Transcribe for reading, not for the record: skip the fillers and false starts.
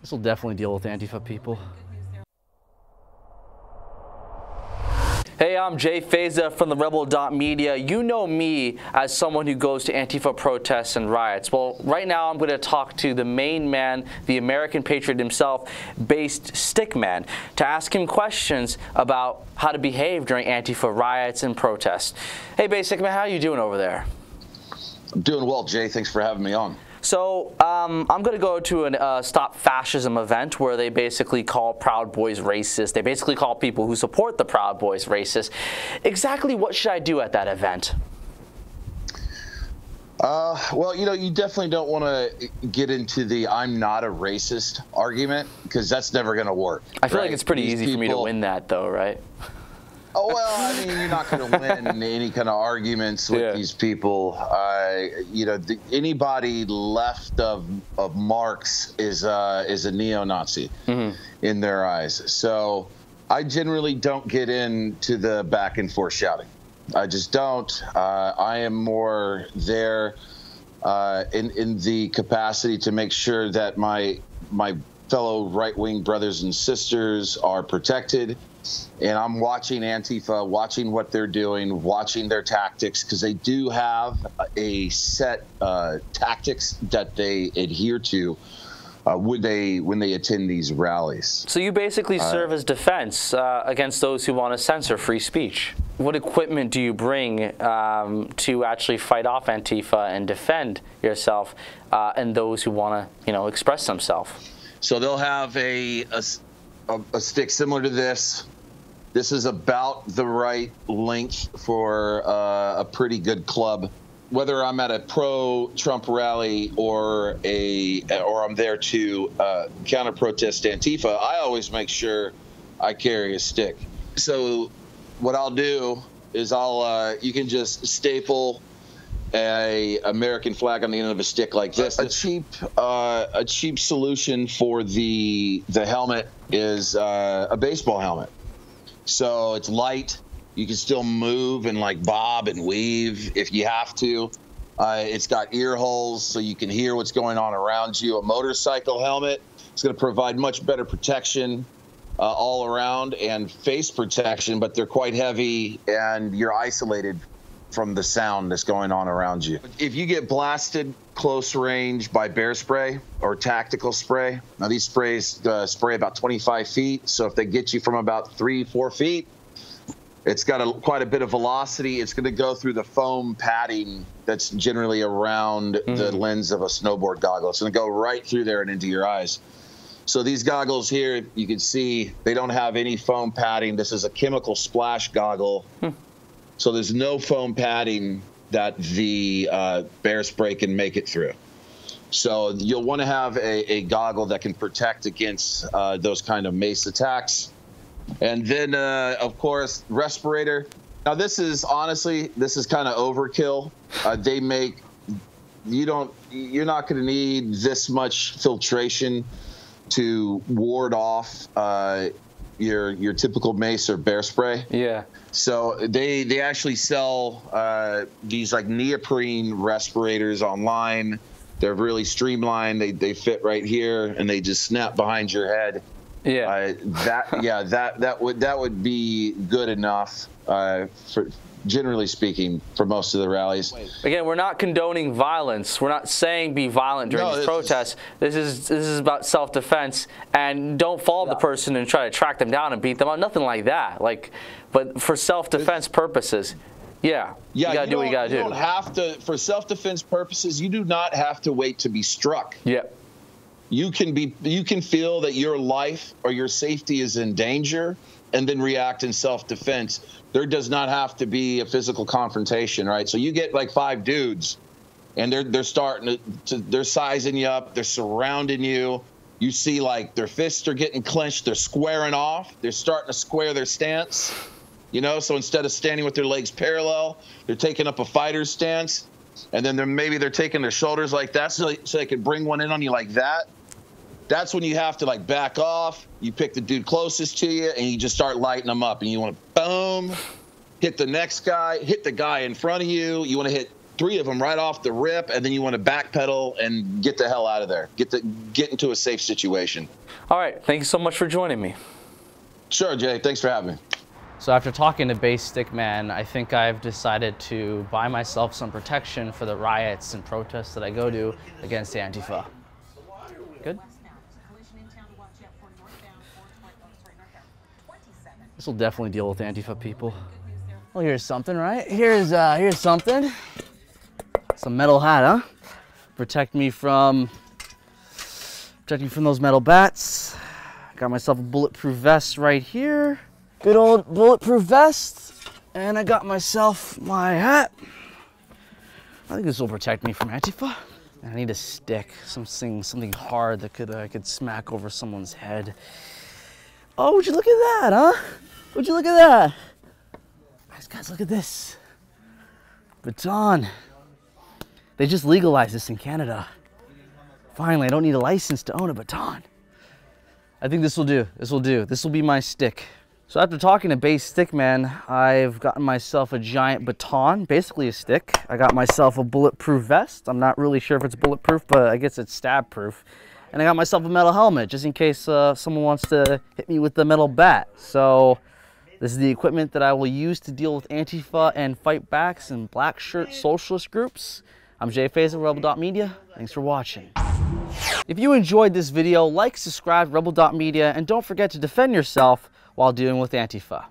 This will definitely deal with Antifa people. Hey, I'm Jay Feza from the Rebel.media. You know me as someone who goes to Antifa protests and riots. Well, right now I'm going to talk to the main man, the American patriot himself, based Stickman, to ask him questions about how to behave during Antifa riots and protests. Hey, Base Stickman, how are you doing over there? I'm doing well, Jay. Thanks for having me on. So I'm going to go to a Stop Fascism event where they basically call Proud Boys racist. They basically call people who support the Proud Boys racist. Exactly what should I do at that event? Well, you know, you definitely don't want to get into the I'm not a racist argument, because that's never going to work. I feel like it's pretty easy for me to win that, though, right? Oh, well, I mean, you're not going to win any kind of arguments with these people. You know, anybody left of Marx is a neo-Nazi in their eyes. So I generally don't get into the back and forth shouting. I just don't. I am more there in the capacity to make sure that my fellow right-wing brothers and sisters are protected. And I'm watching Antifa, watching what they're doing, watching their tactics, because they do have a set tactics that they adhere to when they attend these rallies. So you basically serve as defense against those who want to censor free speech. What equipment do you bring to actually fight off Antifa and defend yourself and those who want to, you know, express themselves? So they'll have a stick similar to this. This is about the right length for a pretty good club. Whether I'm at a pro-Trump rally or I'm there to counter-protest Antifa, I always make sure I carry a stick. So what I'll do is you can just staple a American flag on the end of a stick like this. A cheap solution for the helmet is a baseball helmet. So it's light. You can still move and like bob and weave if you have to. It's got ear holes so you can hear what's going on around you. A motorcycle helmet. It's going to provide much better protection all around and face protection, but they're quite heavy and you're isolated from the sound that's going on around you. If you get blasted close range by bear spray or tactical spray, now these sprays spray about 25 feet. So if they get you from about 3-4 feet, it's got quite a bit of velocity. It's going to go through the foam padding that's generally around the lens of a snowboard goggle. It's going to go right through there and into your eyes. So these goggles here, you can see they don't have any foam padding. This is a chemical splash goggle. So there's no foam padding that the bear spray can make it through. So you'll want to have a goggle that can protect against those kind of mace attacks. And then, of course, respirator. Now, this is kind of overkill. You're not going to need this much filtration to ward off your typical mace or bear spray. Yeah. So they actually sell these like neoprene respirators online. They're really streamlined. They fit right here and they just snap behind your head. Yeah. That would be good enough for, generally speaking, for most of the rallies. Again, we're not condoning violence. We're not saying be violent during these protests. This is about self-defense, and don't follow the person and try to track them down and beat them up. Nothing like that. But for self-defense purposes, you gotta do what you gotta do. You don't have to, for self-defense purposes. You do not have to wait to be struck. Yeah. You can feel that your life or your safety is in danger, and then react in self-defense. There does not have to be a physical confrontation, right? So you get like 5 dudes, and they're starting they're sizing you up, they're surrounding you. You see like their fists are getting clenched, they're squaring off, they're starting to square their stance. You know, so instead of standing with their legs parallel, they're taking up a fighter's stance, and then maybe they're taking their shoulders like that so they can bring one in on you like that. That's when you have to like back off. You pick the dude closest to you and you just start lighting them up. And you want to boom, hit the next guy, hit the guy in front of you. You want to hit 3 of them right off the rip, and then you want to backpedal and get the hell out of there. Get into a safe situation. All right, thank you so much for joining me. Sure, Jay. Thanks for having me. So after talking to Base Stickman, I think I've decided to buy myself some protection for the riots and protests that I go to against Antifa. Good? This will definitely deal with Antifa people. Well, here's something, right? Here's something. Some metal hat, huh? Protect me from those metal bats. Got myself a bulletproof vest right here. Good old bulletproof vest. And I got myself my hat. I think this will protect me from Antifa. And I need a stick, something hard that I could smack over someone's head. Oh, would you look at that, huh? Would you look at that? Guys, look at this. Baton. They just legalized this in Canada. Finally, I don't need a license to own a baton. I think this will do. This will do. This will be my stick. So after talking to Base Stickman, I've gotten myself a giant baton, basically a stick. I got myself a bulletproof vest. I'm not really sure if it's bulletproof, but I guess it's stab proof. And I got myself a metal helmet, just in case someone wants to hit me with the metal bat. So this is the equipment that I will use to deal with Antifa and fight backs and black shirt socialist groups. I'm Jay Feza, Rebel.media. Thanks for watching. If you enjoyed this video, like, subscribe, Rebel.media, and don't forget to defend yourself while dealing with Antifa.